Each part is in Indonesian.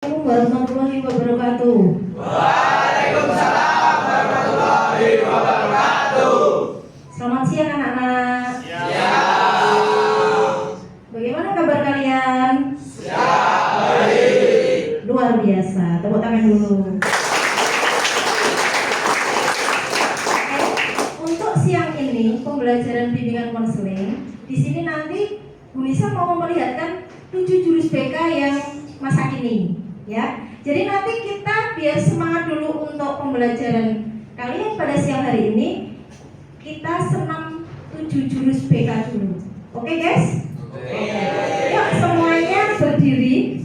Assalamualaikum warahmatullahi wabarakatuh. Waalaikumsalam warahmatullahi wabarakatuh. Selamat siang anak-anak. Siap. Bagaimana kabar kalian? Siap, baik. Luar biasa. Tepuk tangan dulu. Untuk siang ini pembelajaran bimbingan konseling. Di sini nanti Bu Nisa mau memperlihatkan 7 jurus BK yang masa kini. Ya, jadi nanti kita biar semangat dulu untuk pembelajaran kalian pada siang hari ini. Kita senam 7 jurus BK dulu. Oke guys? Oke. Yuk semuanya berdiri.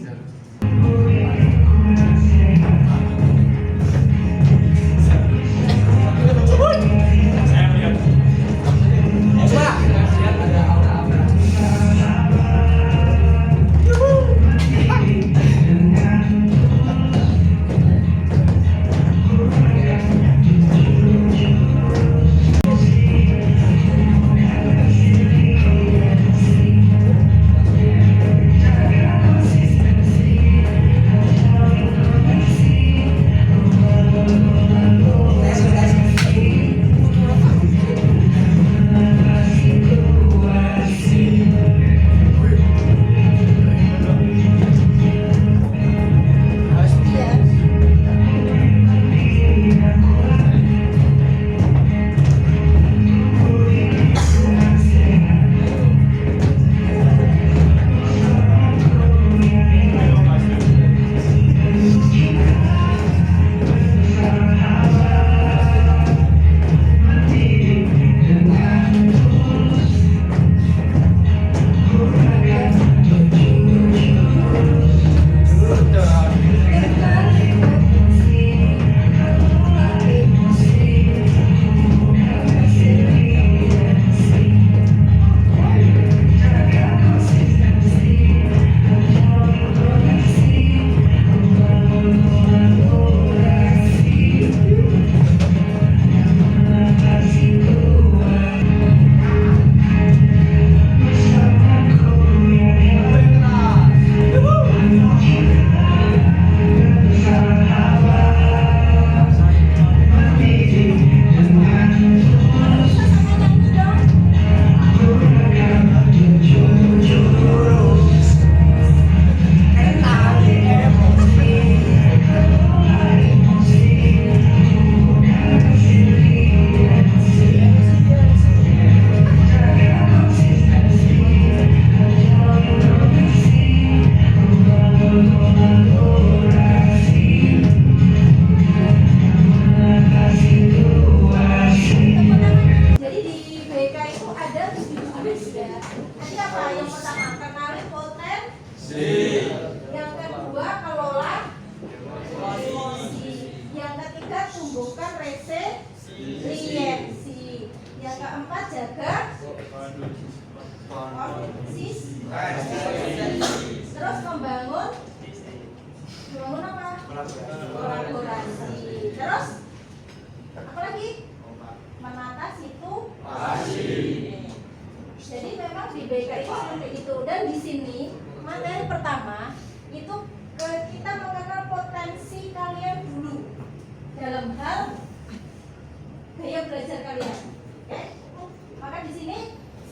Terus membangun apa? Kolaborasi. Terus apa lagi? Menata situasi. Jadi memang di BK itu seperti itu. Dan di sini materi pertama itu kita mengenal potensi kalian dulu dalam hal gaya belajar kalian. Oke? Maka di sini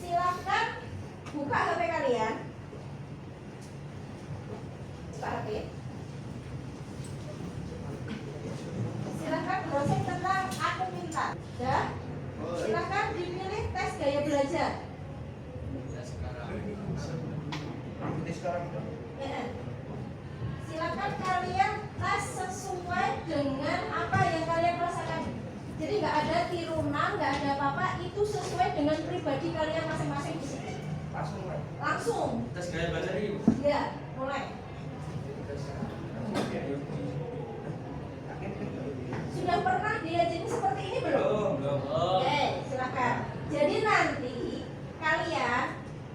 silakan buka HP kalian. Buka HP. Silakan browsing tentang Aku Pintar. Ya. Silakan dipilih tes gaya belajar. Ya. Silakan kalian tes sesuai dengan apa yang kalian rasakan. Jadi nggak ada tirunan, nggak ada apa-apa. Itu sesuai dengan pribadi kalian masing-masing di sini. Langsung. Tes gaya belajar ini. Ya, mulai. Sudah pernah diajarin seperti ini belum? Belum. Oke, silakan. Jadi nanti kalian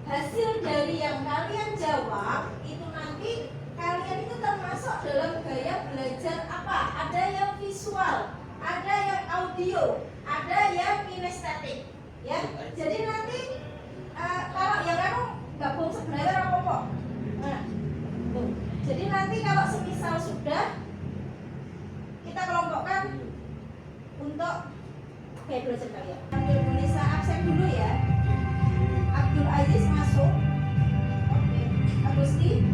hasil dari yang kalian jawab itu nanti kalian itu termasuk dalam gaya belajar apa? Ada yang visual, ada yang audio, ada yang kinestetik. Ya, jadi nanti kalau yang kamu gabung sebenarnya apa-apa. Nah, tuh. Oke, belajar kalian. Abdul Munisa absen dulu ya. Abdul Aziz masuk. Oke. Agusti.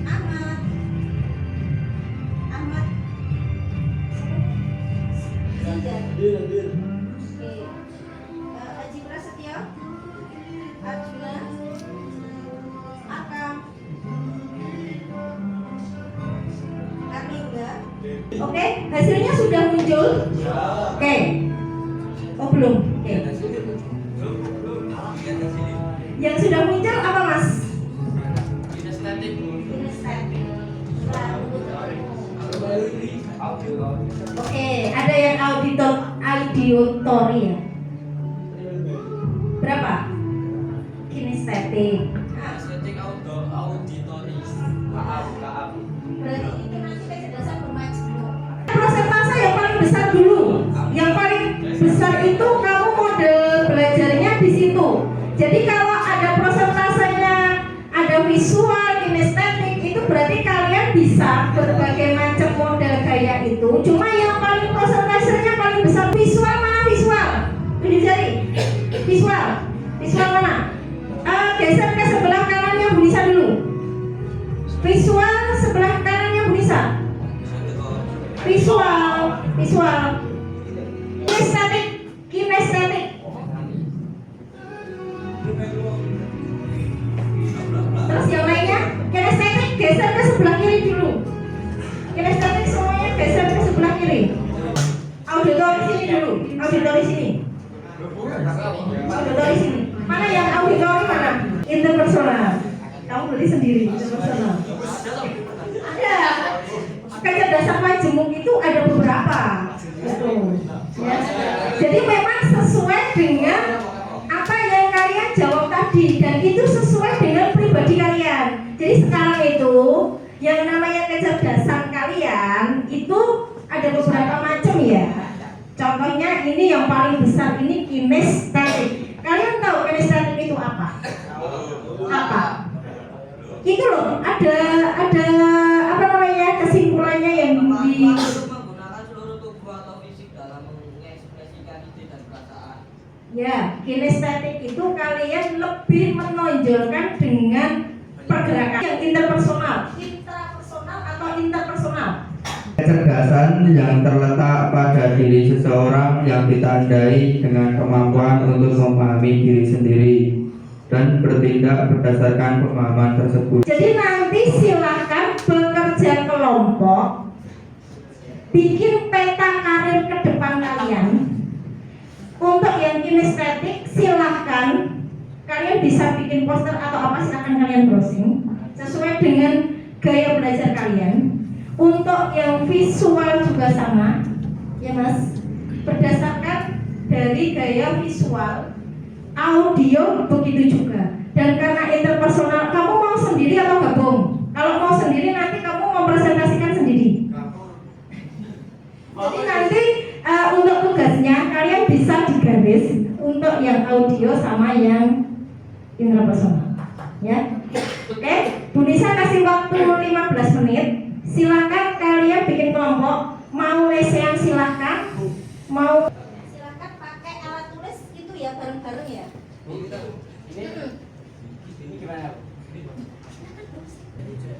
Ahmad. Ahmad. Zildan. Oke. Haji Prasetyo. Arjuna. Akam. Arlinda. Oke, hasilnya sudah muncul. Oke. Oh belum. Oke. Yang sudah muncul apa Mas? Kinestetik. Kinestetik. Oke, ada yang auditory ya? Berapa? Kinestetik. Kinestetik auditoris. Maaf. Berarti itu nanti kecerdasan bermajmuk. Persentase yang paling besar dulu. Yang paling besar itu kamu model belajarnya di situ. Jadi kalau ada prosentasenya, ada visual, kinestetik, itu berarti kalian bisa berbagai macam model gaya itu. Cuma yang paling prosentasenya paling besar visual mana visual? Ini jari. Visual mana? Geser ke sebelah kanannya Bu Nisa dulu. Visual sebelah kanannya Bu Nisa. Visual. Kinestetik. Terus yang lainnya, kinestetik geser ke sebelah kiri dulu. Kinestetik semuanya geser ke sebelah kiri. Auditory sini dulu. Auditory sini. Mana yang auditory mana? Interpersonal. Kamu beli sendiri interpersonal. Ada. Kecerdasan majemuk itu ada beberapa. Gitu. Ya. Jadi memang sesuai dengan apa yang kalian jawab tadi dan itu sesuai dengan pribadi kalian. Jadi sekarang itu yang namanya kecerdasan kalian itu ada beberapa macam ya. Contohnya ini yang paling besar ini kinestetik. Kalian tahu kinestetik itu apa? Itu loh ada apa namanya kesimpulannya yang di Menggunakan seluruh tubuh atau fisik dalam mengekspresikan ide dan perasaan. ya, kinestetik itu kalian lebih menonjolkan dengan pergerakan yang intrapersonal atau interpersonal. Kecerdasan yang terletak pada diri seseorang yang ditandai dengan kemampuan untuk memahami diri sendiri dan bertindak berdasarkan pemahaman tersebut. Jadi nanti silahkan bekerja kelompok, bikin peta karir ke depan kalian. Untuk yang kinestetik silahkan kalian bisa bikin poster atau apa, silahkan kalian browsing sesuai dengan gaya belajar kalian. Untuk yang visual juga sama, ya Mas, berdasarkan dari gaya visual. Audio begitu juga. Dan karena interpersonal, kamu mau sendiri atau gabung? Kalau mau sendiri nanti kamu mempresentasikan sendiri. Jadi nanti untuk tugasnya kalian bisa digaris untuk yang audio sama yang interpersonal. Ya, oke. Bu Nisa kasih waktu 15 menit. Silakan kalian bikin kelompok. Mau lesehan silakan. Mau silakan pakai alat tulis itu ya bareng-bareng ya. Ini gimana?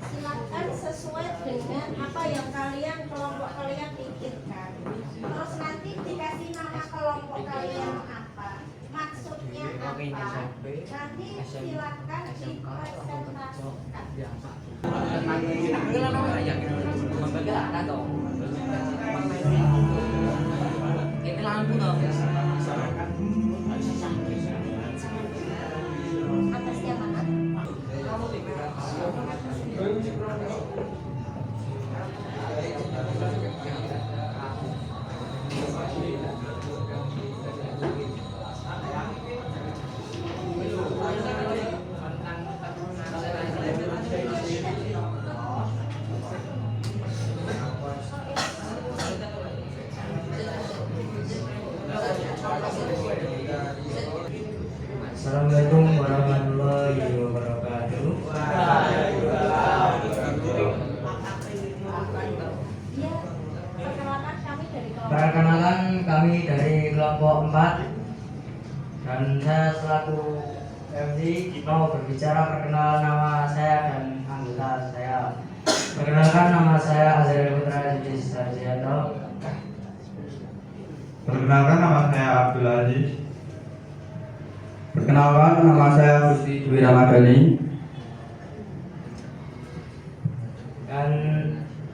Silakan sesuai dengan apa yang kalian kelompok kalian pikirkan. Terus nanti dikasih nama kelompok kalian apa, maksudnya apa. Nanti silakan dipresentasikan. Atasnya mana? Assalamualaikum warahmatullahi wabarakatuh. kelompok 4 dan saya selaku MC mau berbicara perkenalan nama saya dan anggota saya. Perkenalkan, nama saya Azrael Putra Didi Sarjianto. Perkenalkan, nama saya Abdul Aziz. Perkenalkan, nama saya Gusti Dwi Ramadhani. Dan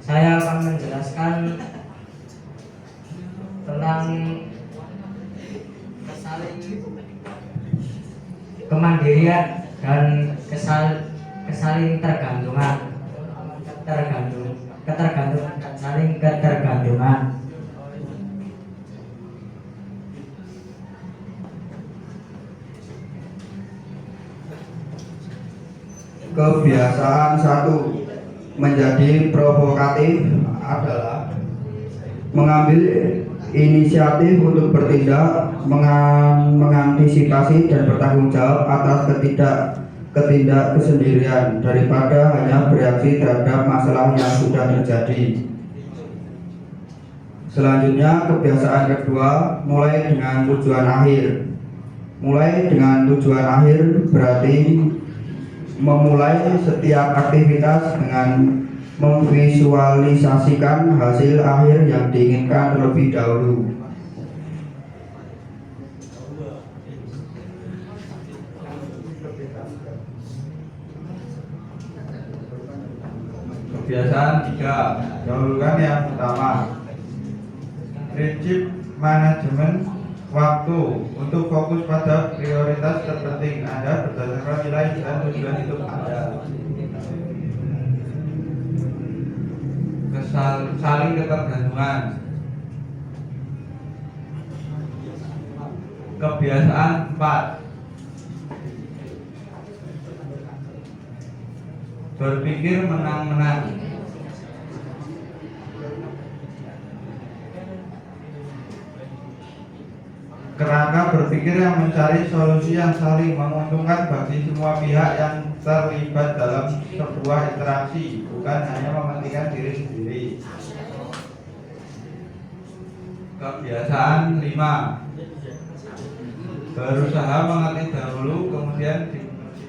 saya akan menjelaskan tentang kemandirian dan saling ketergantungan. Kebiasaan 1 menjadi provokatif adalah mengambil inisiatif untuk bertindak, mengantisipasi dan bertanggung jawab atas ketidaksendirian daripada hanya bereaksi terhadap masalah yang sudah terjadi. Selanjutnya, kebiasaan kedua, mulai dengan tujuan akhir. Mulai dengan tujuan akhir berarti memulai setiap aktivitas dengan memvisualisasikan hasil akhir yang diinginkan terlebih dahulu. Kebiasaan 3, dahulukan yang utama. Prinsip manajemen waktu untuk fokus pada prioritas terpenting Anda berdasarkan nilai dan tujuan hidup Anda. Saling ketergantungan. Kebiasaan 4, berpikir menang-menang. Kerangka berpikir yang mencari solusi yang saling menguntungkan bagi semua pihak yang terlibat dalam sebuah interaksi, bukan hanya mementingkan diri sendiri. Kebiasaan 5, berusaha mengerti dahulu kemudian dimengerti.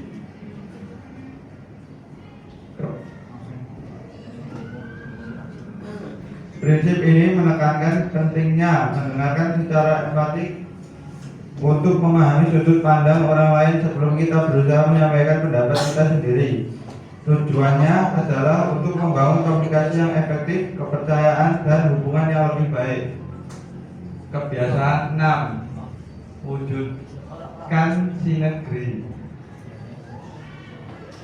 Prinsip ini menekankan pentingnya mendengarkan secara empatik untuk memahami sudut pandang orang lain sebelum kita berusaha menyampaikan pendapat kita sendiri. Tujuannya adalah untuk membangun komunikasi yang efektif, kepercayaan, dan hubungan yang lebih baik. Kebiasaan 6, wujudkan sinergi.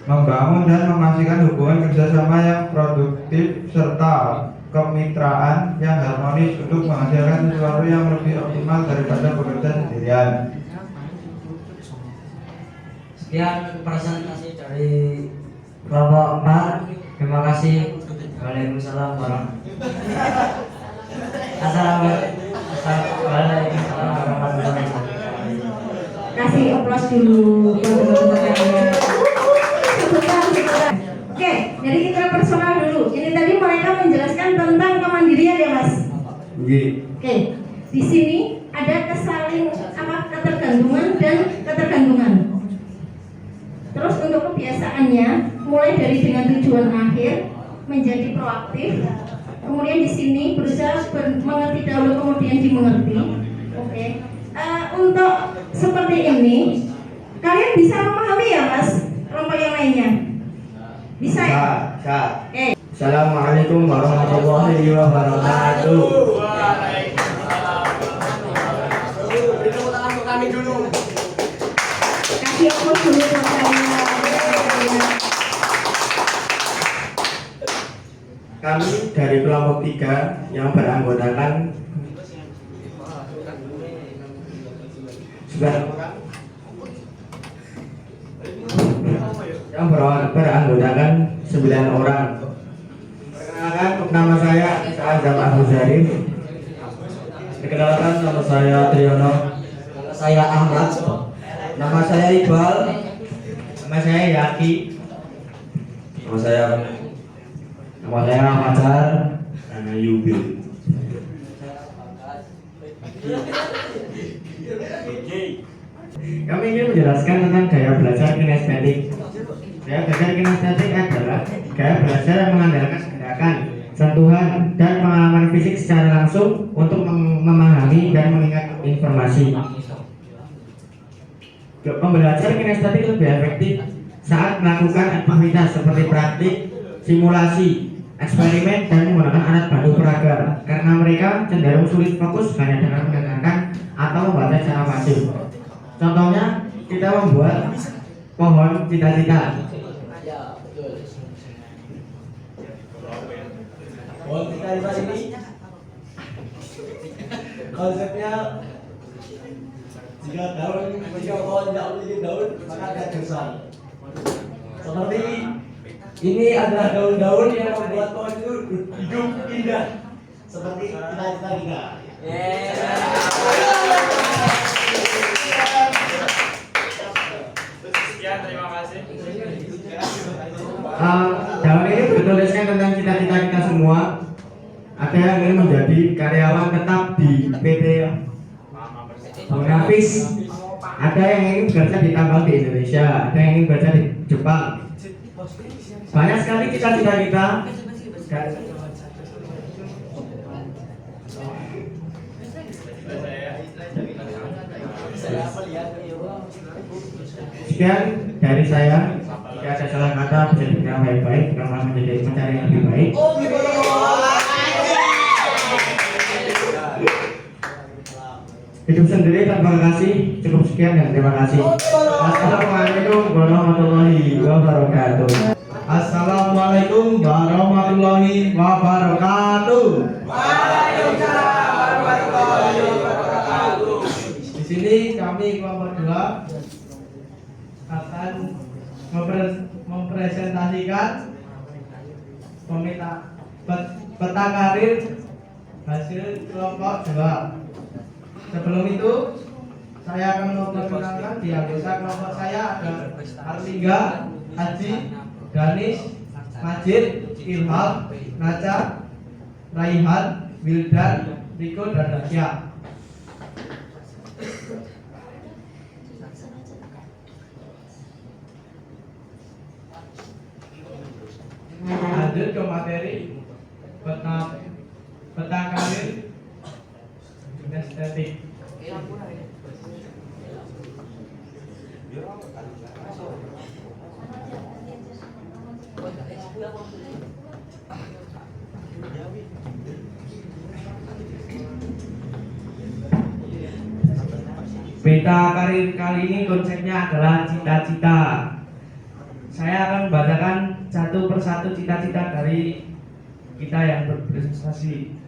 Membangun dan memastikan hubungan kerjasama yang produktif serta kemitraan yang harmonis untuk menghasilkan sesuatu yang lebih optimal daripada bekerja sendirian. Sekian presentasi dari kelompok 4. Terima kasih. Waalaikumsalam warahmatullahi wabarakatuh. Kasih aplaus dulu teman-teman sekalian. Oke, jadi kita personal dulu. Ini tadi mereka menjelaskan tentang kemandirian ya, Mas. Oke, di sini ada ketergantungan dan ketergantungan. Terus untuk kebiasaannya, mulai dari dengan tujuan akhir menjadi proaktif. Kemudian di sini berusaha mengerti dahulu kemudian dimengerti. Oke. Untuk seperti ini, kalian bisa memahami ya, Mas? Kelompok yang lainnya. Bisa ya? Bisa. Oke. Assalamualaikum warahmatullahi wabarakatuh. Kasih aplaus dulu buat kalian. Kami dari kelompok 3 yang beranggotakan 9 orang yang beranggotakan 9 orang. Perkenalkan, nama saya Azam Abu Zarif. Perkenalkan, nama saya Triyono. Nama saya Ahmad. Nama saya Iqbal. Nama saya Yaki. Nama saya Fajar. Nama Yubil. Kami ingin menjelaskan tentang gaya belajar kinestetik. Gaya belajar kinestetik adalah gaya belajar yang mengandalkan gerakan, sentuhan, dan pengalaman fisik secara langsung untuk memahami dan mengingat informasi. Pembelajaran kinestetik lebih efektif saat melakukan aktivitas seperti praktik, simulasi, eksperimen, dan menggunakan alat bantu peraga, karena mereka cenderung sulit fokus hanya dengan mendengarkan atau membaca secara pasif. Contohnya, kita membuat pohon cita-cita. Pohon cita-cita ini konsepnya jika pohon tidak memiliki daun maka ada gersang. Seperti ini adalah daun-daun yang membuat pohon itu hidup indah seperti cita-cita kita. Sekian, terima kasih. Daun ini bertuliskan tentang cita-cita kita semua. Ada yang ingin menjadi karyawan tetap di PT Bonafis. Ada yang ingin bekerja di tambang di Indonesia. Ada yang ingin bekerja di Jepang. Banyak sekali cita-cita kita. Sekian dari saya. Jika ada salah kata bisa dikira baik-baik, karena menjadi pencari yang lebih baik. Hidup sendiri tanpa kasih. Cukup sekian dan terima kasih. Assalamualaikum warahmatullahi wabarakatuh. Assalamualaikum warahmatullahi wabarakatuh. Di sini kami kelompok 2 akan mempresentasikan peta karir hasil kelompok 2. Sebelum itu saya akan memperkenalkan di anggota kelompok saya ada Arlingga, Haji, Danis, Majid, Ilham, Naca, Raihan, Wildan, Riko, dan Dasya. Lanjut ke materi peta karir kinestetik. Peta karir kali ini konsepnya adalah cita-cita. Saya akan membacakan satu persatu cita-cita dari kita yang berprestasi.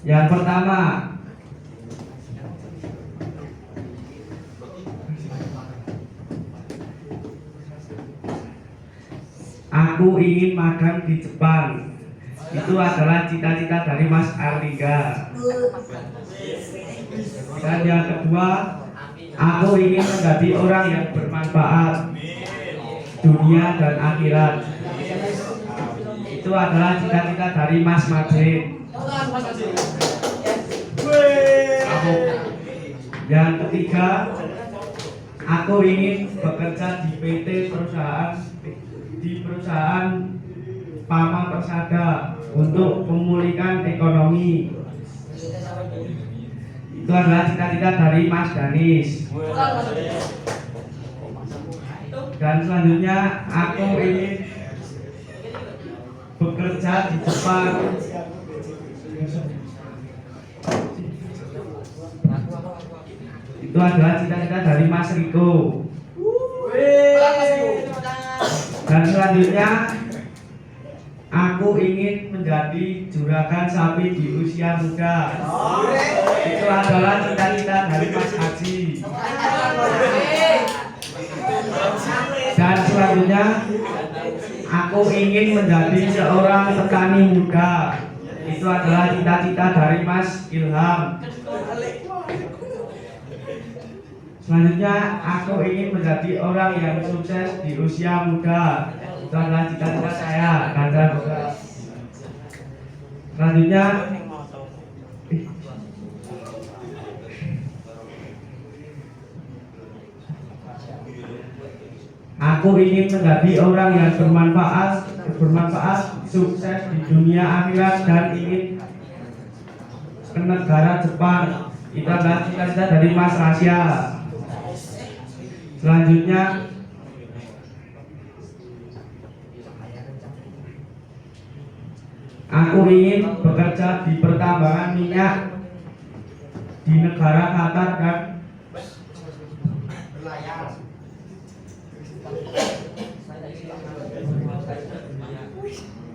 Yang pertama, aku ingin magang di Jepang. Itu adalah cita-cita dari Mas Arlingga. Dan yang kedua, aku ingin menjadi orang yang bermanfaat dunia dan akhirat. Itu adalah cita-cita dari Mas Majid. Yang ketiga, aku ingin bekerja di perusahaan Pama Persada untuk memulihkan ekonomi. Itu adalah cita-cita dari Mas Danis. Dan selanjutnya, aku ingin bekerja di Jepang. Itu adalah cita-cita dari Mas Riko. Dan selanjutnya, aku ingin menjadi juragan sapi di usia muda. Itu adalah cita-cita dari Mas Haji. Dan selanjutnya, aku ingin menjadi seorang petani muda. Itu adalah cita-cita dari Mas Ilham. Selanjutnya, aku ingin menjadi orang yang sukses di usia muda. Itu adalah cita-cita saya dan saya juga. Selanjutnya, Aku ingin menjadi orang yang bermanfaat, sukses di dunia akhirat dan ingin ke negara Jepang. Itu adalah cita-cita dari Mas Rasya. Selanjutnya, aku ingin bekerja di pertambangan minyak di negara Qatar dan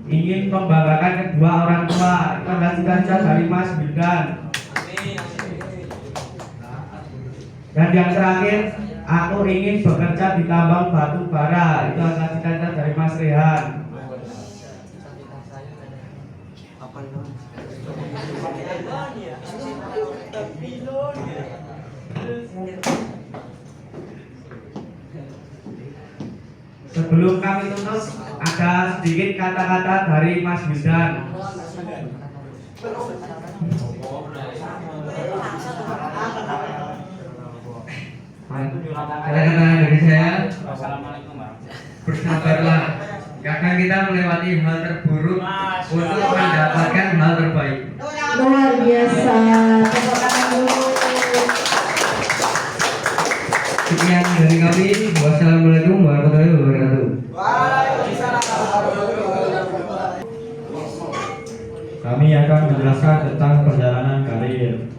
ingin membanggakan kedua orang tua. Itu adalah cita-cita dari Mas Bildan. Dan yang terakhir, aku ingin bekerja di tambang batu bara. Itu adalah cita-cita dari Mas Rehan. Sebelum kami tutup, ada sedikit kata-kata dari Mas Bildan. Kata-kata dari saya, bersabarlah, karena kita melewati hal terburuk untuk mendapatkan hal terbaik. Luar biasa. Tepuk tangan dulu. Sekian dari kami. Wassalamualaikum warahmatullahi wabarakatuh. Kami akan menjelaskan tentang perjalanan karir.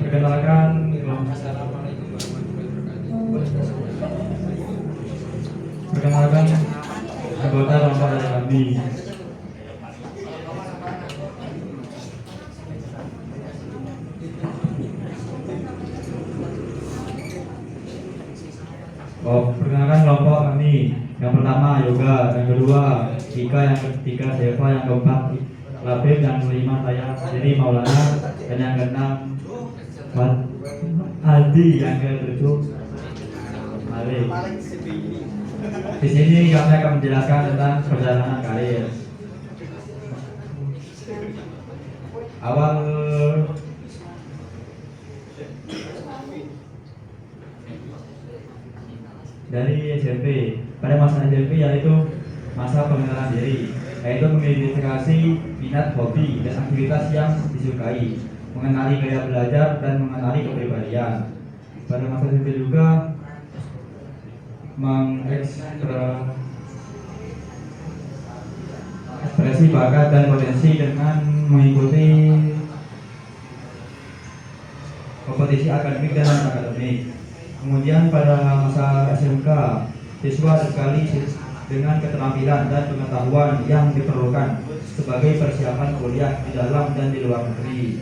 Perkenalkan anggota kelompok dari kami. Perkenalkan kelompok kami. Yang pertama Yoga, yang kedua Ika, yang ketiga Deva, yang keempat Labib, yang kelima saya sendiri Maulana, dan yang keenam Aldi, yang ketujuh Malik. Di sini kami akan menjelaskan tentang perjalanan karir. Awal dari SMP, pada masa SMP yaitu masa pengenalan diri, yaitu mengidentifikasi minat, hobi, dan aktivitas yang disukai, mengenali gaya belajar, dan mengenali kepribadian. Pada masa SMP juga mengekspresi bakat dan potensi dengan mengikuti kompetisi akademik dan non-akademik. Kemudian pada masa SMK, siswa sekali dengan keterampilan dan pengetahuan yang diperlukan sebagai persiapan kuliah di dalam dan di luar negeri.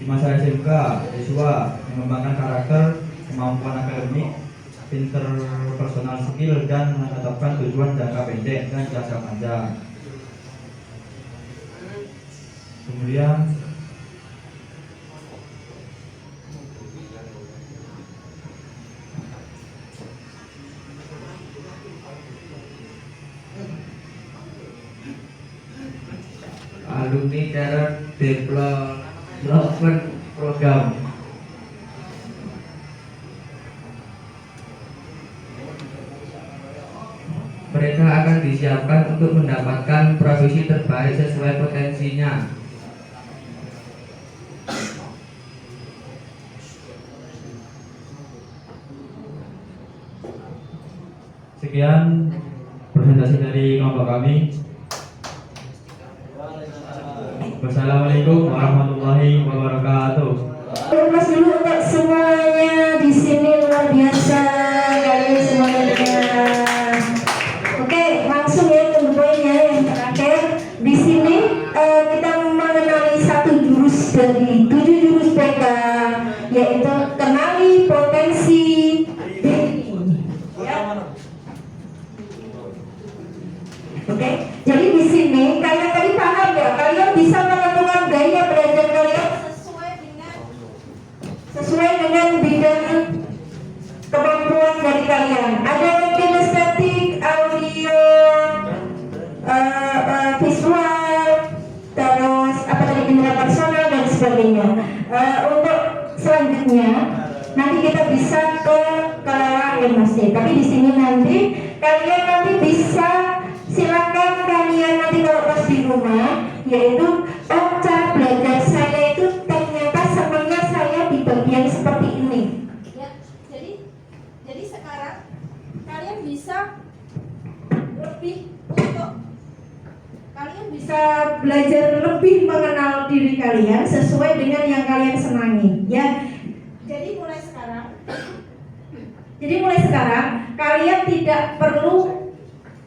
Di masa SMK, siswa mengembangkan karakter, kemampuan akademik, interpersonal skill, dan menetapkan tujuan jangka pendek dan jangka panjang. Kemudian Alumni Talent Development Program. Mereka akan disiapkan untuk mendapatkan profesi terbaik sesuai potensinya. sekian presentasi dari kelompok kami. Wassalamualaikum warahmatullahi wabarakatuh. Mas dulu untuk semuanya di sini, luar biasa kalian semuanya. Oke, langsung ya ke poinnya yang terakhir. Di sini kita mengenali satu jurus dari 7 jurus PK, yaitu kenali potensi diri. Ya. Oke, jadi di sini kalian tadi paham ya, kalian bisa menentukan gaya belajar kalian sesuai dengan bidang kemampuan dari kalian. Ada yang kinestetik, audio, visual, terus apa tadi indera personal dan sebagainya. Untuk selanjutnya nanti kita bisa ke kelas ya Mas D. Tapi di sini nanti kalian nanti bisa silakan kalian nanti kalau pas di rumah, yaitu cara belajar saya itu ternyata sebenarnya saya di bagian seperti ini. Ya, jadi sekarang kalian bisa belajar lebih mengenal diri kalian sesuai dengan yang kalian senangi, ya. Jadi mulai sekarang kalian tidak perlu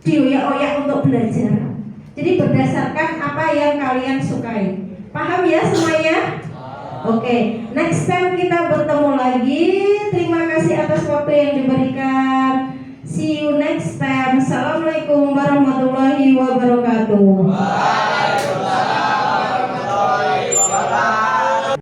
dioyak-oyak untuk belajar. Jadi berdasarkan apa yang kalian sukai. Paham ya semuanya? Oke, next time kita bertemu lagi. Terima kasih atas waktu yang diberikan. See you next time. Assalamualaikum warahmatullahi wabarakatuh.